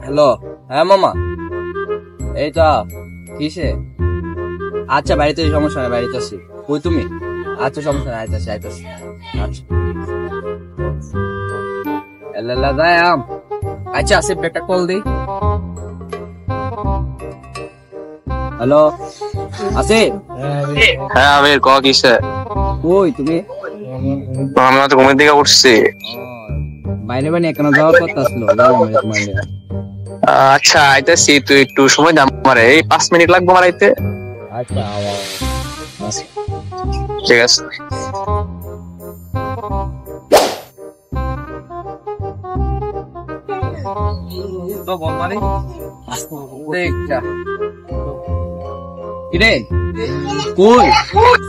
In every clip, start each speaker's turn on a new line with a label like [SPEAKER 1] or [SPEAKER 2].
[SPEAKER 1] Hello, হ্যাঁ মামা, এইটা কিসে? আচ্ছা বাড়িতে সমস্যা নাই, বাড়িতে আছি। কই তুমি? আচ্ছা সমস্যা নাই, আইতাছি আইতাছি। আচ্ছা এলা যাই আম। আচ্ছা আসিফ একটা কল দিই। হ্যালো আসিফ।
[SPEAKER 2] হ্যাঁ আমির ক কিসে?
[SPEAKER 1] কই তুমি?
[SPEAKER 2] আমি তো ঘুমের দিকে উঠছি।
[SPEAKER 1] বাইরে বানি এখানে যাওয়ার কথা আসলো, যাবো আমি তোমার নিয়ে।
[SPEAKER 2] আচ্ছা আইতেছি, তুই একটু সময় দাম আমার এই 5 মিনিট লাগবে আমার আইতে।
[SPEAKER 1] আচ্ছা আওয়াও।
[SPEAKER 2] ঠিক আছে।
[SPEAKER 1] তো বল মানে দেখা কিরে কই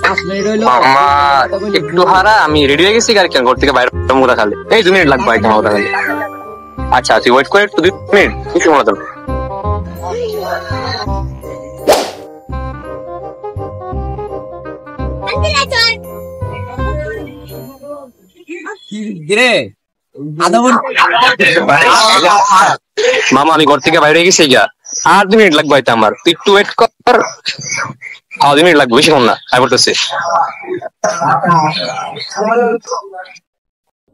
[SPEAKER 1] 5 মিনিট হইলো
[SPEAKER 2] আমার একটু হারা, আমি রেডি হয়ে গেছি আর কি, ঘর থেকে বাইরে মোড়া খালি এই 2 মিনিট লাগবে আইতে মোড়া খালি। আচ্ছা তুই ওয়েট করে একটু 2 মিনিট, কিছু মনে তো
[SPEAKER 1] কিরে আধা
[SPEAKER 2] মামা আমি ঘর থেকে বাইরে গেছি গিয়া, আর 2 মিনিট লাগবে আইতে আমার, তুই একটু ওয়েট কর। 2 মিনিট লাগবে, বেশি কম না, আই বলতেছি।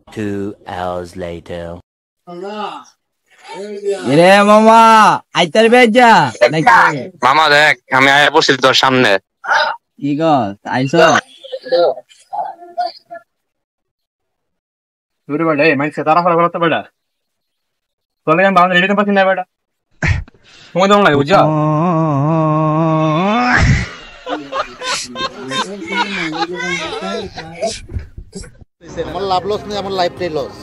[SPEAKER 3] 2 hours later.
[SPEAKER 1] রে মামা আইতার বেজা নাকি?
[SPEAKER 2] মামা দেখ আমি আয়া পড়ছি তোর সামনে।
[SPEAKER 1] কি গো আইছো?
[SPEAKER 4] చూడు బడ మంచి సీతారాఫల కొలత బడ తొలగా బాగుంది రెడీ కంపల్సిందే బడ তোমাদের লাগে বুঝছো
[SPEAKER 5] আমার লাভ লস নেই, আমার লাইফটাই লস।